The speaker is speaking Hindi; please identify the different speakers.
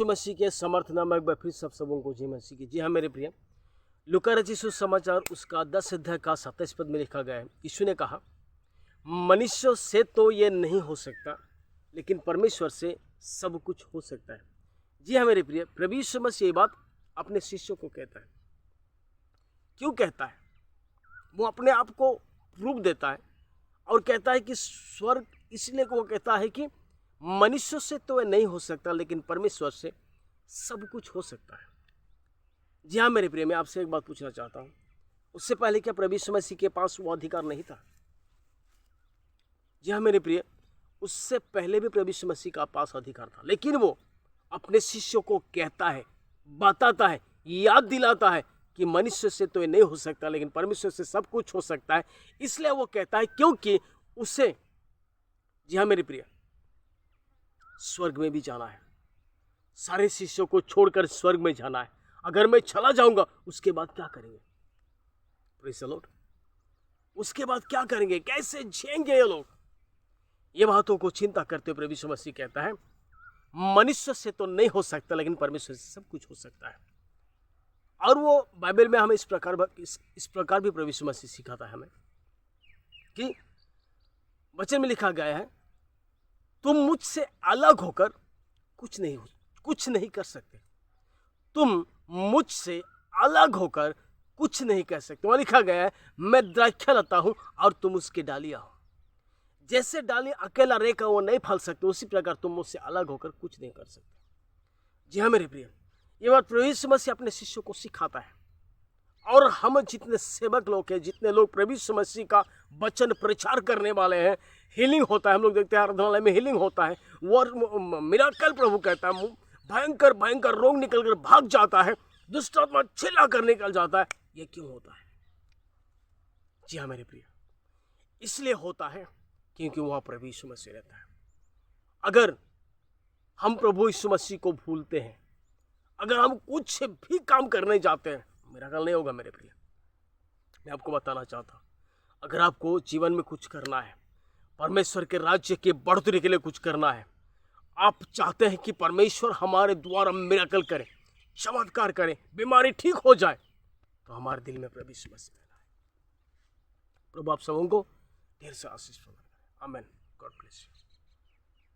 Speaker 1: यीशु मसीह के समर्थ नामक व फिर सब सबों को जी मसीह की। जी हाँ मेरे प्रिय, लूका रचित सुसमाचार उसका 10 अध्याय का 27 पद में लिखा गया है। यीशु ने कहा, मनुष्य से तो ये नहीं हो सकता, लेकिन परमेश्वर से सब कुछ हो सकता है। जी हाँ मेरे प्रिय, प्रभु यीशु मसीह ये बात अपने शिष्यों को कहता है। क्यों कहता है? वो अपने आप को प्रूफ देता है और कहता है कि स्वर्ग, इसलिए वो कहता है कि मनुष्य से तो वह नहीं हो सकता, लेकिन परमेश्वर से सब कुछ हो सकता है। जी हाँ मेरे प्रिय, मैं आपसे एक बात पूछना चाहता हूँ, उससे पहले क्या प्रभु यीशु मसीह के पास वो अधिकार नहीं था? जी हाँ मेरे प्रिय, उससे पहले भी प्रभु यीशु मसीह का पास अधिकार था, लेकिन वो अपने शिष्यों को कहता है, बताता है, याद दिलाता है कि मनुष्य से तो ये नहीं हो सकता, लेकिन परमेश्वर से सब कुछ हो सकता है। इसलिए वो कहता है क्योंकि उसे, जी हाँ मेरे प्रिय, स्वर्ग में भी जाना है। सारे शिष्यों को छोड़कर स्वर्ग में जाना है। अगर मैं चला जाऊंगा, उसके बाद क्या करेंगे? Praise the Lord. उसके बाद क्या करेंगे? कैसे जिएंगे ये लोग? ये बातों को चिंता करते हुए प्रभु यीशु मसीह कहता है, मनुष्य से तो नहीं हो सकता, लेकिन परमेश्वर से सब कुछ हो सकता है। और वो बाइबल में हमें इस प्रकार भी प्रभु यीशु मसीह सिखाता है हमें कि वचन में लिखा गया है, तुम मुझसे अलग होकर कुछ नहीं कर सकते। तुम मुझसे अलग होकर कुछ नहीं कर सकते। वहां लिखा गया है, मैं द्राक्षालता हूं और तुम उसकी डालियां हो। जैसे डाली अकेला रहकर वो नहीं फल सकते, उसी प्रकार तुम मुझसे अलग होकर कुछ नहीं कर सकते। जी हाँ मेरे प्रिय, ये बात प्रभु यीशु मसीह अपने शिष्यों को सिखाता है। और हम जितने सेवक लोग हैं, जितने लोग प्रभु यीशु मसीह का वचन प्रचार करने वाले हैं, हीलिंग होता है। हम लोग देखते हैं आराधनालय में हीलिंग होता है, वो मिराकल प्रभु कहता है, भयंकर भयंकर रोग निकल कर भाग जाता है, दुष्ट आत्मा चिल्ला कर निकल जाता है। ये क्यों होता है? जी हाँ मेरे प्रिय, इसलिए होता है क्योंकि वहां प्रभु यीशु मसीह रहता है। अगर हम प्रभु यीशु मसीह को भूलते हैं, अगर हम कुछ भी काम करने जाते हैं, मिराकल नहीं होगा मेरे प्रिय। मैं आपको बताना चाहता हूं, अगर आपको जीवन में कुछ करना है, परमेश्वर के राज्य के बढ़ोतरी के लिए कुछ करना है, आप चाहते हैं कि परमेश्वर हमारे द्वारा मिराकल करे, चमत्कार करे, बीमारी ठीक हो जाए, तो हमारे दिल में प्रभु यीशु मसीह रहना है। प्रभु आप सबों को ढेर से आशीष प्रदान करें। आमीन। God bless you.